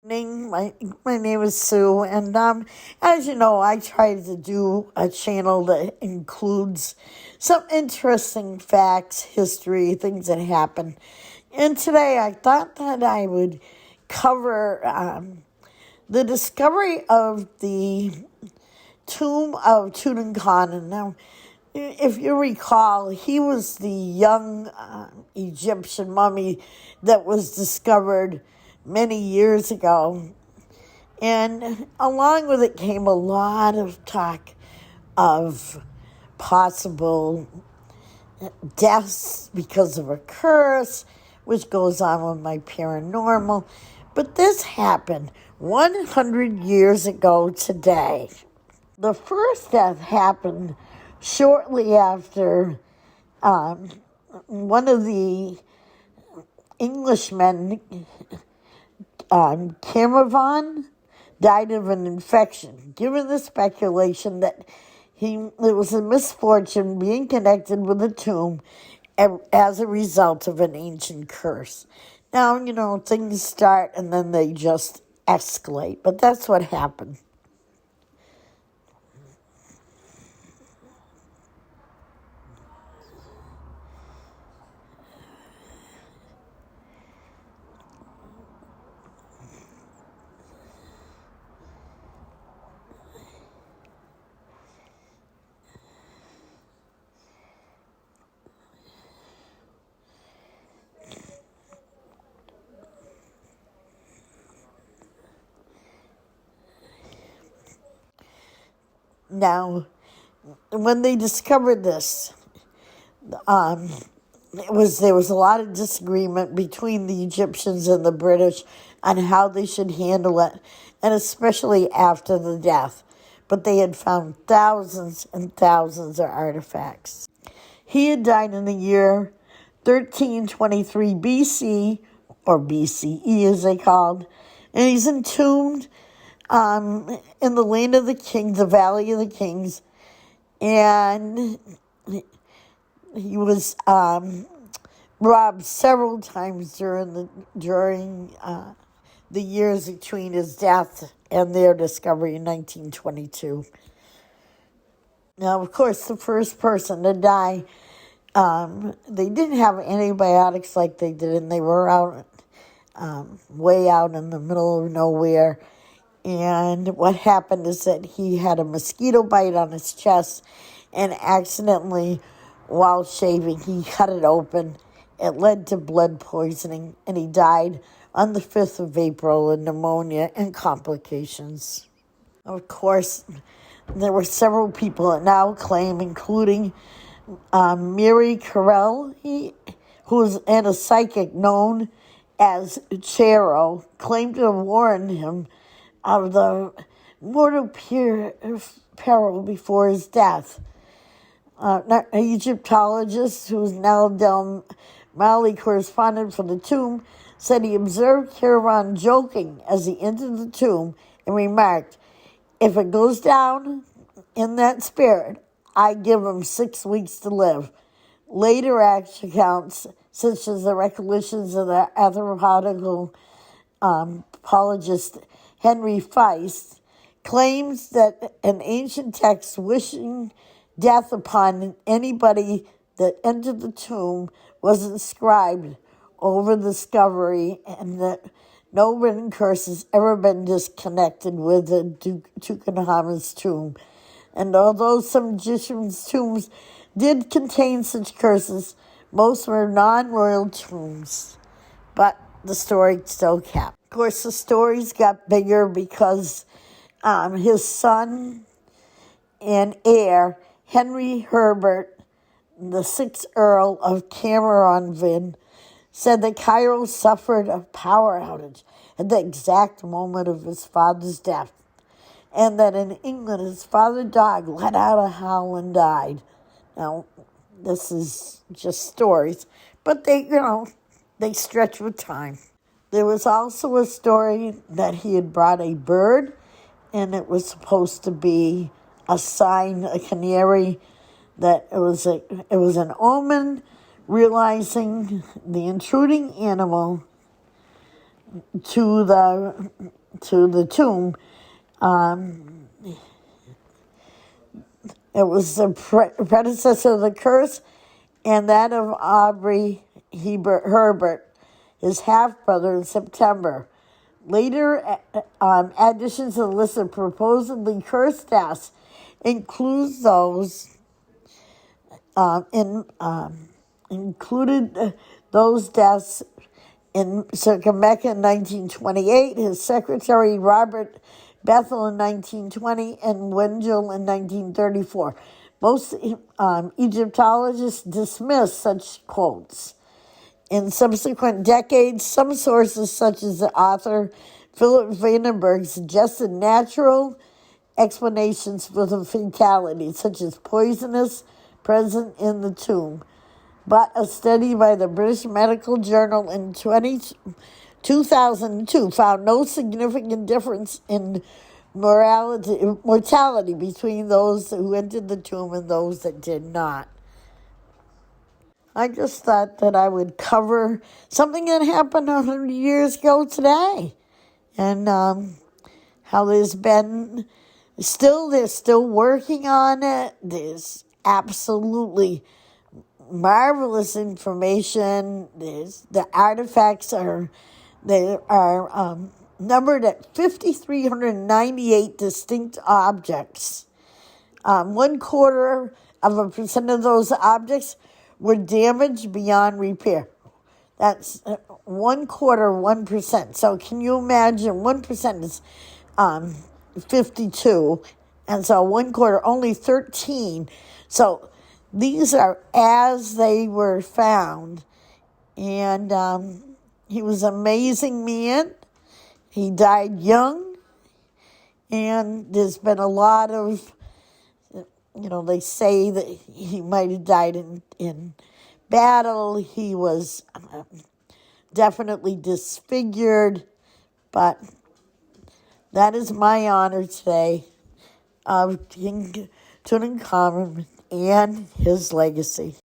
My name is Sue, and as you know, I try to do a channel that includes some interesting facts, history, things that happen. And today I thought that I would cover the discovery of the tomb of Tutankhamun. Now, if you recall, he was the young Egyptian mummy that was discovered many years ago. And along with it came a lot of talk of possible deaths because of a curse, which goes on with my paranormal. But this happened 100 years ago today. The first death happened shortly after one of the Englishmen, Cameron, died of an infection, given the speculation that it was a misfortune being connected with a tomb as a result of an ancient curse. Now, things start and then they just escalate, but that's what happened. Now, when they discovered this, there was a lot of disagreement between the Egyptians and the British on how they should handle it, and especially after the death. But they had found thousands and thousands of artifacts. He had died in the year 1323 BC, or BCE as they called, and he's entombed in the land of the kings, the Valley of the Kings, and he was robbed several times during the years between his death and their discovery in 1922. Now, of course, the first person to die, they didn't have antibiotics like they did, and they were out, way out in the middle of nowhere. And what happened is that he had a mosquito bite on his chest, and accidentally, while shaving, he cut it open. It led to blood poisoning, and he died on the 5th of April of pneumonia and complications. Of course, there were several people that now claim, including Mary Carell, and a psychic known as Chero, claimed to have warned him of the mortal peril before his death. An Egyptologist, who is now Del Mali correspondent for the tomb, said he observed Caravan joking as he entered the tomb and remarked, "If it goes down in that spirit, I give him 6 weeks to live." Later accounts, such as the recollections of the anthropological apologist Henry Feist, claims that an ancient text wishing death upon anybody that entered the tomb was inscribed over the discovery, and that no written curse has ever been disconnected with the Tutankhamun's tomb. And although some Egyptian tombs did contain such curses, most were non-royal tombs. But the story still kept. Of course, the stories got bigger because his son and heir, Henry Herbert, the 6th Earl of Cameronville, said that Cairo suffered a power outage at the exact moment of his father's death, and that in England his father's dog let out a howl and died. Now, this is just stories, but they stretch with time. There was also a story that he had brought a bird, and it was supposed to be a sign, a canary, that it was an omen, realizing the intruding animal to the tomb. It was the predecessor of the curse, and that of Aubrey Herbert, his half-brother, in September. Later additions to the list of supposedly cursed deaths includes those included those deaths in Circa Mecca in 1928, his secretary Robert Bethel in 1920, and Wendell in 1934. Most Egyptologists dismiss such quotes. In subsequent decades, some sources, such as the author Philip Vandenberg, suggested natural explanations for the fatality, such as poisonous present in the tomb. But a study by the British Medical Journal in 2002 found no significant difference in mortality between those who entered the tomb and those that did not. I just thought that I would cover something that happened 100 years ago today, and how they're still working on it. There's absolutely marvelous information. The artifacts are numbered at 5,398 distinct objects. 1/4% of those objects were damaged beyond repair. That's 1%. So can you imagine? 1% is 52, and so 1/4, only 13. So these are as they were found. And he was an amazing man. He died young. And there's been a lot of, they say that he might have died in battle. He was definitely disfigured. But that is my honor today of King Tutankhamun and his legacy.